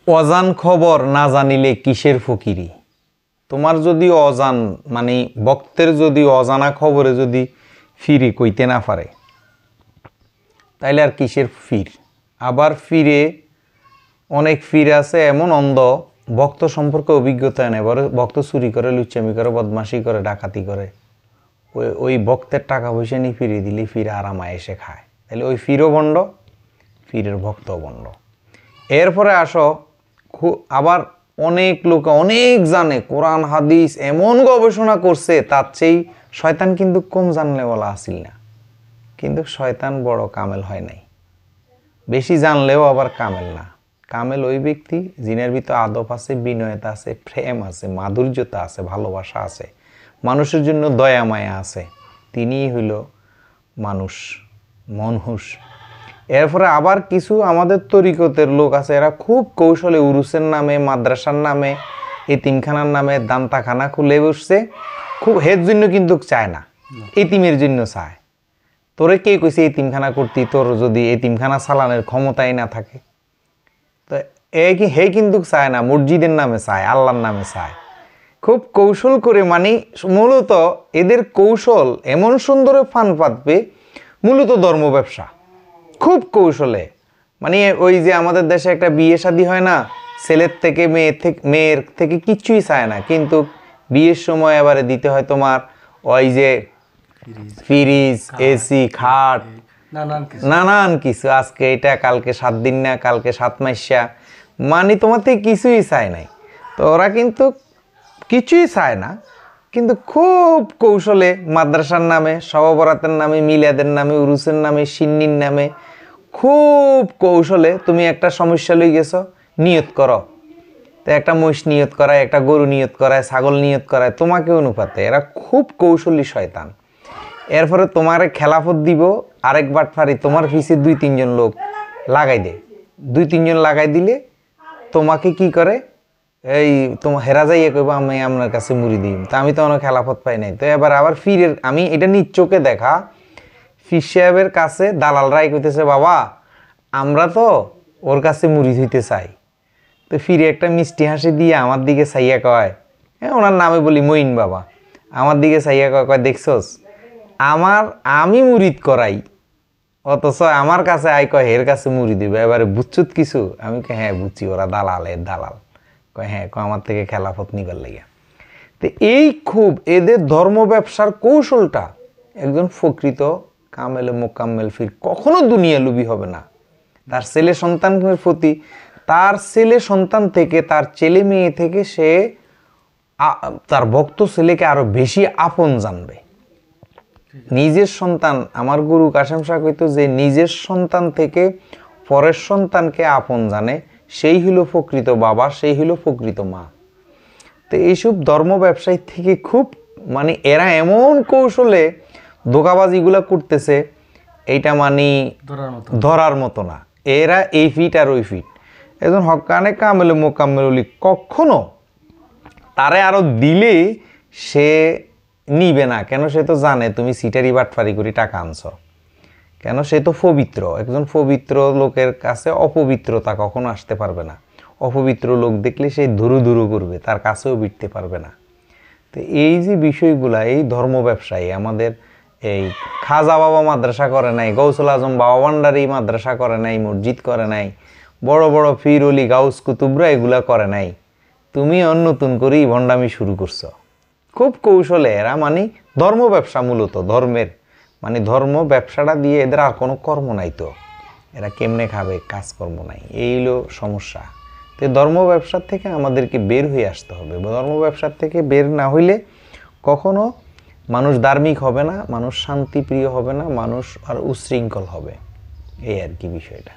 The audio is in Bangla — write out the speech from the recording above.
অজান খবর না জানিলে কিসের ফকিরি। তোমার যদি অজান মানে ভক্তের যদি অজানা খবরে যদি ফিরে কইতে না পারে তাইলে আর কিসের ফির। আবার ফিরে অনেক ফিরে আছে এমন অন্ধ ভক্ত সম্পর্কে অভিজ্ঞতা নেই, বড় ভক্ত চুরি করে, লুচ্চামি করে, বদমাশি করে, ডাকাতি করে, ওই ভক্তের টাকা পয়সা নিয়ে ফিরিয়ে দিলে ফিরে আরামায় এসে খায়। তাহলে ওই ফিরও বন্ড, ফিরের ভক্ত বন্ড। এরপরে আসো আবার অনেক লোক অনেক জানে, কোরআন হাদিস এমন গবেষণা করছে, তার চেয়ে শয়তান কিন্তু কম জানলে বলা আসিল না। কিন্তু শয়তান বড় কামেল হয় নাই, বেশি জানলেও আবার কামেল না। কামেল ওই ব্যক্তি যিনের ভিতর আদব আছে, বিনয়তা আছে, প্রেম আছে, মাধুর্যতা আছে, ভালোবাসা আছে, মানুষের জন্য দয়া মায়া আছে, তিনিই হইল মানুষ, মনহুস। এরপরে আবার কিছু আমাদের তরিকতের লোক আছে, এরা খুব কৌশলে উরুসের নামে, মাদ্রাসার নামে, এতিমখানার নামে দান্তাখানা খুলে বসছে। খুব হের জন্য কিন্তু চায় না, এতিমের জন্য চায়। তোরে কে কইছে এতিমখানা করতি, তোর যদি এতিমখানা চালানোর ক্ষমতাই না থাকে? তো হে কিন্তু চায় না, মসজিদের নামে চায়, আল্লাহর নামে চায়। খুব কৌশল করে, মানে মূলত এদের কৌশল এমন সুন্দরে ফান পাতবে, মূলত ধর্ম ব্যবসা খুব কৌশলে। মানে ওই যে আমাদের দেশে একটা বিয়ে শাদী হয় না, ছেলের থেকে মেয়ের থেকে কিচ্ছুই চায় না, কিন্তু বিয়ের সময় এবারে দিতে হয় তোমার ওই যে ফ্রিজ, এসি, খাট, নানান কিছু। আজকে এটা, কালকে 7 দিন না, কালকে 7 মাসা, মানে তোমার থেকে কিছুই চায় নাই। তো ওরা কিন্তু কিছুই চায় না, কিন্তু খুব কৌশলে মাদ্রাসার নামে, সববরাতের নামে, মিলাদের নামে, উরুসের নামে, সিন্নির নামে খুব কৌশলে তুমি একটা সমস্যা লই গেছো, নিয়ত করো। তো একটা মহিষ নিয়ত করায়, একটা গরু নিয়ত করায়, ছাগল নিয়ত করায় তোমাকে অনুপাতে। এরা খুব কৌশলী শয়তান। এরপরে তোমার খেলাফত দিব, আরেক বাটফারি তোমার পিছে 2-3 জন লোক লাগাই দেয়। 2-3 জন লাগাই দিলে তোমাকে কি করে, এই তোমার হেরা যাইয়া কইবা আমি আপনার কাছে মুড়ি দিই। তা আমি তো অনেক খেলাফত পাই নাই। তো এবার আবার ফিরের, আমি এটা নিজ চোখে দেখা, ফির সাহেবের কাছে দালালরাই কইতেছে, বাবা আমরা তো ওর কাছে মুড়ি হইতে চাই। তো ফিরে একটা মিষ্টি হাসি দিয়ে আমার দিকে চাইয়া কয়, হ্যাঁ ওনার নামে বলি মঈন বাবা, আমার দিকে চাইয়া কয় দেখছস আমি মুরিদ করাই, অথচ আমার কাছে আই কয় হের কাছে মুড়ি দিবে। এবারে বুঝছুত কিছু? আমি কয় হ্যাঁ বুঝছি, ওরা দালালের দালাল। কয় হ্যাঁ, আমার থেকে খেলাফত নিবার লাগিয়া। তো এই খুব এদের ধর্ম ব্যবসার কৌশলটা, একজন ফকৃত কামেলে মোকাম্মেল ফির কখনো দুনিয়া লুবি হবে না। তার ছেলে সন্তানের প্রতি, তার ছেলে সন্তান থেকে, তার ছেলে মেয়ে থেকে সে তার ভক্ত ছেলেকে আরো বেশি আপন জানবে। নিজের সন্তান, আমার গুরু কাশেম শাহ কইতো যে নিজের সন্তান থেকে পরের সন্তানকে আপন জানে, সেই হলো প্রকৃত বাবা, সেই হলো প্রকৃত মা। তো এইসব ধর্ম ব্যবসায়ী থেকে খুব, মানে এরা এমন কৌশলে ধোঁকাবাজিগুলা করতেছে, এইটা মানে ধরার মতো না। এরা এই ফিট আর ওই ফিট। একজন হক্কানে কামেলে মোকাম্মেল কখনো তারে আরো দিলে সে নিবে না। কেন? সে তো জানে তুমি সিটারি বাটফারি করে টাকা আনছো। কেন? সে তো পবিত্র। একজন পবিত্র লোকের কাছে অপবিত্রতা কখনো আসতে পারবে না। অপবিত্র লোক দেখলে সে ধুরু ধুরু করবে, তার কাছেও বিটতে পারবে না। তো এই যে বিষয়গুলা, এই ধর্ম ব্যবসায়ী আমাদের, এই খাজা বাবা মাদ্রাসা করে নাই, গৌসুল আজম বাবা ভান্ডারি মাদ্রাসা করে নাই, মসজিদ করে নাই, বড় বড় ফির অলি গাউস কুতুবরা এগুলা করে নাই, তুমি নতুন করেই ভণ্ডামি শুরু করছো। খুব কৌশলে এরা, মানে ধর্ম ব্যবসা, মূলত ধর্মের, মানে ধর্ম ব্যবসাটা দিয়ে এদের আর কোনো কর্ম নাই। তো এরা কেমনে খাবে? কাজকর্ম নাই, এই হলো সমস্যা। তো ধর্ম ব্যবসার থেকে আমাদেরকে বের হয়ে আসতে হবে। ধর্ম ব্যবসার থেকে বের না হইলে কখনো মানুষ ধার্মিক হবে না, মানুষ শান্তিপ্রিয় হবে না, মানুষ আর উশৃঙ্খল হবে। এই আর কি বিষয়টা।